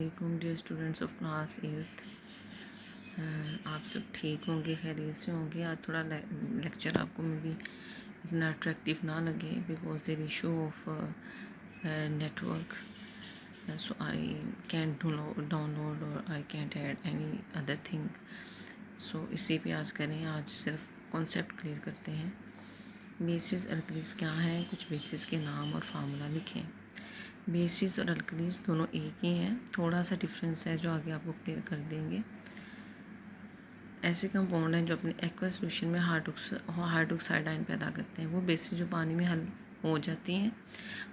वालेकुम dear students of class 8। आप सब ठीक होंगे, खैरियत से होंगे। आज थोड़ा लेक्चर आपको मे बी इतना अट्रैक्टिव ना लगे because there issue of network, so I can't download और I can't add any other thing. So इसी पे आज करें। आज सिर्फ कॉन्सेप्ट क्लियर करते हैं। बेसिस अल्कलीज क्या हैं, कुछ बेसिस के नाम और फार्मूला लिखें। बेसिस और अल्कलीज दोनों एक ही हैं, थोड़ा सा डिफरेंस है जो आगे आपको क्लियर कर देंगे। ऐसे कंपाउंड हैं जो अपने एक्वस सॉल्यूशन में हाइड्रोक्साइड आयन पैदा करते हैं। वो बेसिस जो पानी में हल हो जाती हैं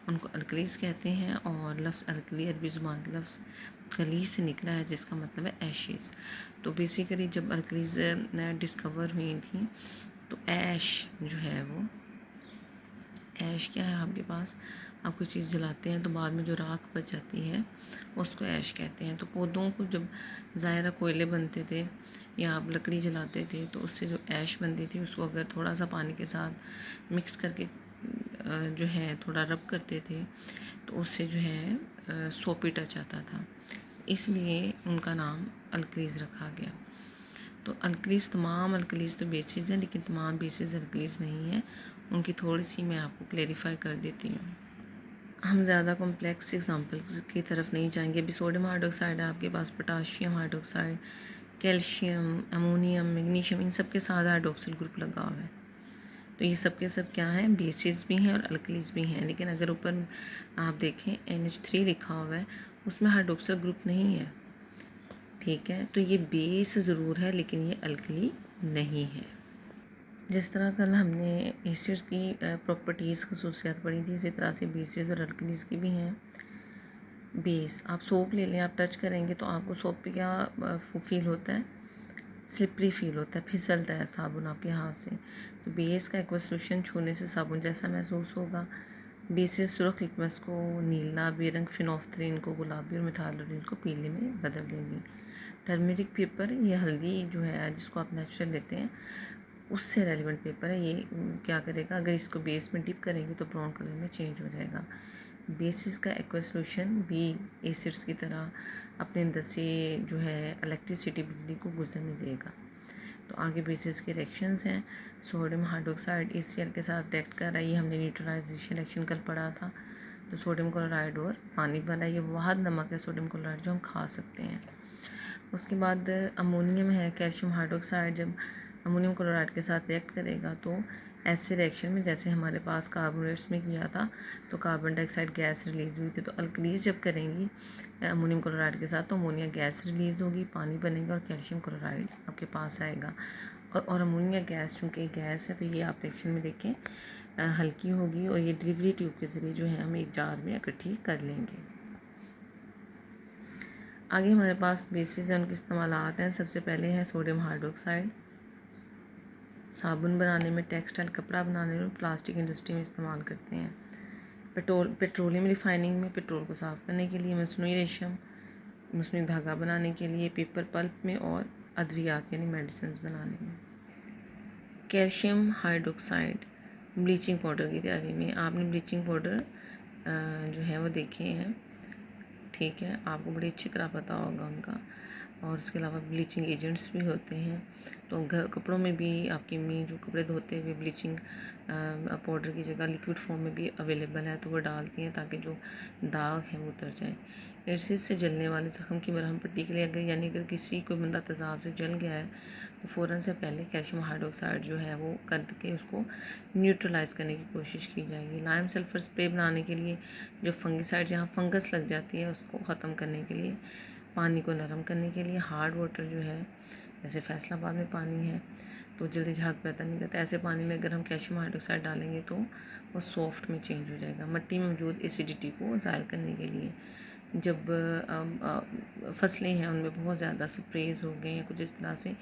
उनको अल्कलीज कहते हैं। और लफ्ज़ अल्कली अरबी ज़ुबान के लफ्ज़ कली से निकला है जिसका मतलब है एशेस। तो बेसिकली जब अल्कलीज डिस्कवर हुई थी तो ऐश जो है वो ऐश क्या है, आपके पास आप कोई चीज़ जलाते हैं तो बाद में जो राख बच जाती है उसको ऐश कहते हैं। तो पौधों को जब ज़ाहिर कोयले बनते थे या आप लकड़ी जलाते थे तो उससे जो ऐश बनती थी उसको अगर थोड़ा सा पानी के साथ मिक्स करके जो है थोड़ा रब करते थे तो उससे जो है सोपी टच आता था, इसलिए उनका नाम अल्कलीज रखा गया। तो अल्कलीज तमाम अल्कलीज तो बेसिस हैं लेकिन तमाम बेसिस अल्कलीज नहीं है। उनकी थोड़ी सी मैं आपको क्लेरिफाई कर देती हूँ। हम ज़्यादा कॉम्प्लेक्स एग्जांपल की तरफ नहीं जाएंगे। अभी सोडियम हाइड्रोक्साइड है आपके पास, potassium hydroxide, calcium, ammonium, magnesium, इन सब के साथ हाइड्रोक्सिल ग्रुप लगा हुआ है। तो ये सब के सब क्या हैं, बेसिस भी हैं और अल्कलीज भी हैं। लेकिन अगर ऊपर आप देखें NH3 लिखा हुआ है उसमें हाइड्रोक्सिल ग्रुप नहीं है, ठीक है। तो ये बेस ज़रूर है लेकिन ये अल्कली नहीं है। जिस तरह कल हमने एसिड्स की प्रॉपर्टीज़ खसूसियात पढ़ी थी, इसी तरह से बेसिस और अल्कलीज की भी हैं। बेस, आप सोप ले लें, आप टच करेंगे तो आपको सोप पे क्या फील होता है, स्लिपरी फील होता है, फिसलता है साबुन आपके हाथ से। तो बेस का एक्वा सॉल्यूशन छूने से साबुन जैसा महसूस होगा। बेसिस सुर्ख लिटमस को नीला, बेरंग फिनोफ्थलीन को गुलाबी और मिथाइलोनिल को पीले में बदल देंगी। टर्मरिक पेपर, ये हल्दी जो है जिसको आप नेचुरल लेते हैं उससे रेलिवेंट पेपर है। ये क्या करेगा, अगर इसको बेस में डिप करेंगे तो ब्राउन कलर में चेंज हो जाएगा। बेसिस का एक्वा सॉल्यूशन भी एसिड्स की तरह अपने अंदर से जो है इलेक्ट्रिसिटी, बिजली को गुजरने देगा। तो आगे बेसिस के रिएक्शंस हैं। सोडियम हाइड्रोक्साइड HCl के साथ रिएक्ट कर रहा है, ये हमने न्यूट्रलाइजेशन रिएक्शन कल पढ़ा था। तो सोडियम क्लोराइड और पानी बना, ये वाहद नमक है सोडियम क्लोराइड जो हम खा सकते हैं। उसके बाद अमोनियम है, कैल्शियम हाइड्रोक्साइड जब अमोनियम क्लोराइड के साथ रिएक्ट करेगा तो ऐसे रिएक्शन में जैसे हमारे पास कार्बोनेट्स में किया था तो कार्बन डाइऑक्साइड गैस रिलीज़ हुई थी। तो अल्कलीज जब करेंगी अमोनियम क्लोराइड के साथ तो अमोनिया गैस रिलीज़ होगी, पानी बनेगा और कैल्शियम क्लोराइड आपके पास आएगा। और अमोनिया गैस चूँकि गैस है तो ये आप रिएक्शन में देखें हल्की होगी और ये डिलीवरी ट्यूब के ज़रिए जो है हम एक जार में इकट्ठी कर लेंगे। आगे हमारे पास बेसिस हैं, उनके इस्तेमालात हैं। सबसे पहले है सोडियम हाइड्रोक्साइड, साबुन बनाने में, टेक्सटाइल कपड़ा बनाने में, प्लास्टिक इंडस्ट्री में इस्तेमाल करते हैं। पेट्रोलियम रिफाइनिंग में पेट्रोल को साफ़ करने के लिए, मसनूई रेशम, मसनूई धागा बनाने के लिए, पेपर पल्प में और अद्वियात यानी मेडिसिन बनाने में। कैल्शियम हाइड्रोक्साइड ब्लीचिंग पाउडर की तैयारी में। आपने ब्लीचिंग पाउडर जो है वो देखे हैं, ठीक है, आपको बड़ी अच्छी तरह पता होगा उनका। और इसके अलावा ब्लीचिंग एजेंट्स भी होते हैं। तो कपड़ों में भी आपकी अम्मी जो कपड़े धोते हुए ब्लीचिंग पाउडर की जगह लिक्विड फॉर्म में भी अवेलेबल है तो वो डालती हैं ताकि जो दाग है वो उतर जाए। एसिड से जलने वाले ज़ख्म की मरहम पट्टी के लिए अगर किसी कोई बंदा तेज़ाब से जल गया है तो फ़ौरन से पहले कैल्शियम हाइड्रोक्साइड जो है वो करके उसको न्यूट्रलाइज़ करने की कोशिश की जाएगी। लाइम सल्फ़र स्प्रे बनाने के लिए जो फंगिसाइड, जहाँ फंगस लग जाती है उसको ख़त्म करने के लिए, पानी को नरम करने के लिए। हार्ड वाटर जो है जैसे फैसलाबाद में पानी है तो जल्दी झाग पैदा नहीं करता, ऐसे पानी में अगर हम कैल्शियम हाइड्रोक्साइड डालेंगे तो वो सॉफ्ट में चेंज हो जाएगा। मिट्टी में मौजूद एसिडिटी को ज़ाहिर करने के लिए जब फसलें हैं उनमें बहुत ज़्यादा स्प्रेज हो गए या कुछ इस तरह से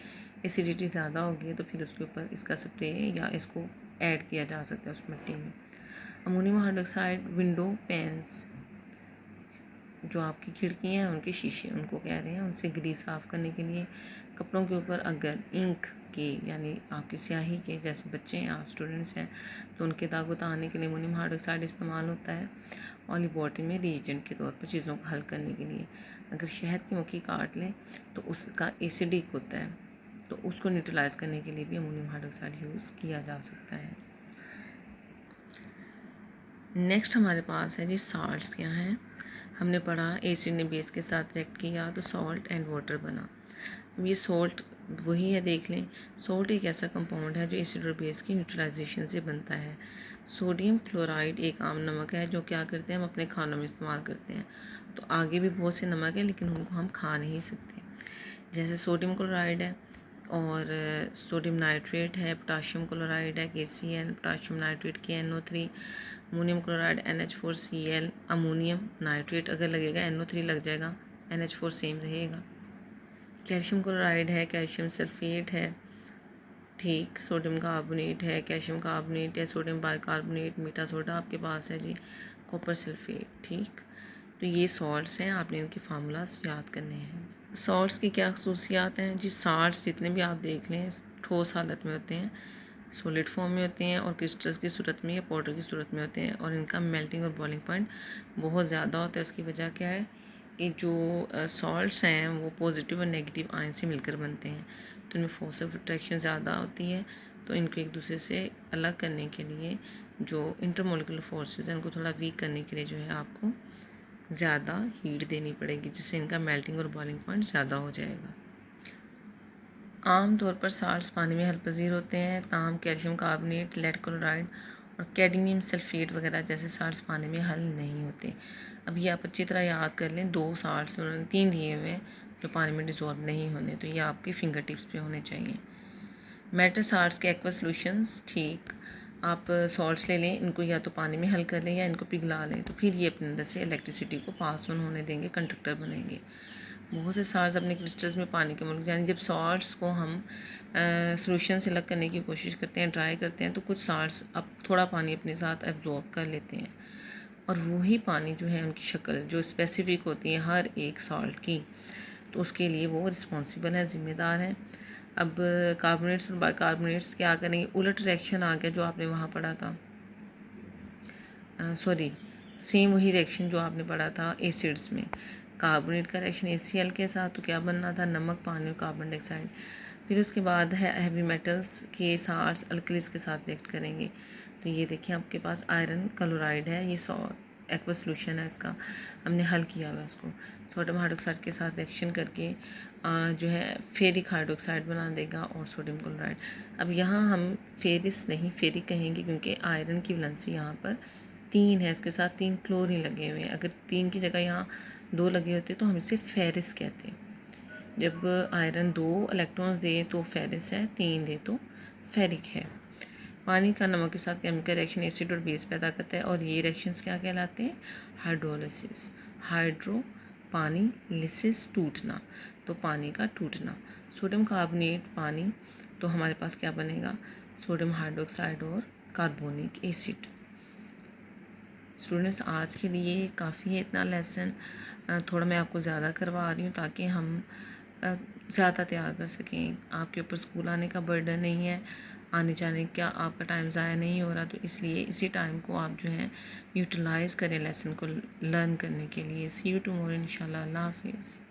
एसिडिटी ज़्यादा हो गई है तो फिर उसके ऊपर इसका स्प्रे या इसको ऐड किया जा सकता है उस मिट्टी में। अमोनियम हाइड्रोक्साइड विंडो पैंस, जो आपकी खिड़कियाँ हैं उनके शीशे उनको कह रहे हैं, उनसे ग्रीस साफ़ करने के लिए। कपड़ों के ऊपर अगर इंक के यानी आपकी स्याही के, जैसे बच्चे हैं आप स्टूडेंट्स हैं तो उनके दाग उतारने के लिए अमोनियम हाइड्रोक्साइड इस्तेमाल होता है। और लेबॉर्ट्री में रिएजेंट के तौर पर चीज़ों को हल करने के लिए। अगर शहद की मक्खी काट लें तो उसका एसिडिक होता है, तो उसको न्यूट्रलाइज़ करने के लिए भी अमोनियम हाइड्रोक्साइड यूज़ किया जा सकता है। नेक्स्ट हमारे पास है जी साल्ट्स क्या हैं। हमने पढ़ा एसिड ने बेस के साथ रिएक्ट किया तो सॉल्ट एंड वाटर बना। अब ये सॉल्ट वही है, देख लें। सॉल्ट एक ऐसा कंपाउंड है जो एसिड और बेस की न्यूट्रलाइजेशन से बनता है। सोडियम क्लोराइड एक आम नमक है जो क्या करते हैं हम अपने खानों में इस्तेमाल करते हैं। तो आगे भी बहुत से नमक है लेकिन उनको हम खा नहीं सकते, जैसे सोडियम क्लोराइड है और सोडियम नाइट्रेट है, पोटाशियम क्लोराइड है KCl, potassium nitrate KNO3, ammonium chloride NH4Cl, ammonium nitrate अगर लगेगा NO3 लग जाएगा, NH4 सेम रहेगा। कैल्शियम क्लोराइड है, कैल्शियम सल्फेट है, ठीक, सोडियम कार्बोनेट है, कैल्शियम कार्बोनेट है, सोडियम बाइकार्बोनेट, मीठा सोडा आपके पास है जी, कॉपर सल्फेट, ठीक। तो ये सॉल्ट्स हैं, आपने इनके फार्मूलाज याद करने हैं। सॉल्ट्स की क्या खसूसियात हैं जी। सॉल्ट्स जितने भी आप देख लें ठोस हालत में होते हैं, सॉलिड फॉर्म में होते हैं और क्रिस्टल्स की सूरत में या पाउडर की सूरत में होते हैं, और इनका मेल्टिंग और बॉइलिंग पॉइंट बहुत ज़्यादा होता है। उसकी वजह क्या है कि जो सॉल्ट्स हैं वो पॉजिटिव और नेगेटिव आयन से मिलकर बनते हैं, तो इनमें फोर्स ऑफ अट्रैक्शन ज़्यादा होती है। तो इनको एक दूसरे से अलग करने के लिए जो इंटरमोलिकुलर फोर्सेस हैं उनको थोड़ा वीक करने के लिए जो है आपको ज़्यादा हीट देनी पड़ेगी, जिससे इनका मेल्टिंग और बॉइलिंग पॉइंट ज़्यादा हो जाएगा। आम तौर पर साल्ट्स पानी में हल पजीर होते हैं, ताहम कैल्शियम कार्बोनेट, लेड क्लोराइड और कैडमियम सल्फेट वगैरह जैसे साल्ट्स पानी में हल नहीं होते। अब ये आप अच्छी तरह याद कर लें, 2 साल्ट्स उन्होंने 3 दिए हुए हैं जो पानी में डिज़ोल्व नहीं होने, तो ये आपके फिंगर टिप्स पे होने चाहिए। मेटल साल्ट्स के एक्वा सॉल्यूशंस, ठीक, आप सॉल्ट्स ले लें, इनको या तो पानी में हल कर लें या इनको पिघला लें, तो फिर ये अपने अंदर से इलेक्ट्रिसिटी को पास ऑन होने देंगे, कंडक्टर बनेंगे। बहुत से साल्ट्स अपने क्रिस्टल्स में पानी के मोलिक्यूल, यानी जब सॉल्ट्स को हम सॉल्यूशन से अलग करने की कोशिश करते हैं, ड्राई करते हैं, तो कुछ साल्ट्स अब थोड़ा पानी अपने साथ एब्जॉर्ब कर लेते हैं, और वही पानी जो है उनकी शक्ल जो स्पेसिफिक होती है हर एक साल्ट की, तो उसके लिए वो रिस्पॉन्सिबल है, ज़िम्मेदार है। अब कार्बोनेट्स और बाइकार्बोनेट्स क्या करेंगे, उलट रिएक्शन आ गया जो आपने वहाँ पढ़ा था, सॉरी, सेम वही रिएक्शन जो आपने पढ़ा था एसिड्स में। कार्बोनेट का रिएक्शन ACl के साथ, तो क्या बनना था, नमक, पानी और कार्बन डाइऑक्साइड। फिर उसके बाद है हैवी मेटल्स के साल्ट्स अल्कलीज के साथ रिएक्ट करेंगे। तो ये देखिए आपके पास आयरन क्लोराइड है, ये एक्वा सॉल्यूशन है, इसका हमने हल किया हुआ है इसको। सोडियम हाइड्रोक्साइड के साथ रिएक्शन करके जो है फेरिक हाइड्रोक्साइड बना देगा और सोडियम क्लोराइड। अब यहाँ हम फेरिस नहीं फेरिक कहेंगे क्योंकि आयरन की वैलेंसी यहाँ पर 3 है, इसके साथ 3 क्लोरीन लगे हुए हैं। अगर 3 की जगह यहाँ 2 लगे होते तो हम इसे फेरिस कहते हैं। जब आयरन 2 इलेक्ट्रॉन्स दे तो फेरिस है, 3 दे तो फेरिक है। पानी का नमक के साथ केमिकल रिएक्शन एसिड और बेस पैदा करता है, और ये रिएक्शंस क्या कहलाते हैं, हाइड्रोलिसिस। हाइड्रो पानी, लिसिस टूटना, तो पानी का टूटना। सोडियम कार्बोनेट पानी, तो हमारे पास क्या बनेगा, सोडियम हाइड्रोक्साइड और कार्बोनिक एसिड। स्टूडेंट्स आज के लिए काफ़ी है इतना लेसन, थोड़ा मैं आपको ज़्यादा करवा रही हूँ ताकि हम ज़्यादा तैयार कर सकें। आपके ऊपर स्कूल आने का बर्डन नहीं है, आने जाने का आपका टाइम ज़ाया नहीं हो रहा, तो इसलिए इसी टाइम को आप जो है यूटिलाइज़ करें लेसन को लर्न करने के लिए। सी यू टुमारो इंशाल्लाह। अल्लाह हाफिज़।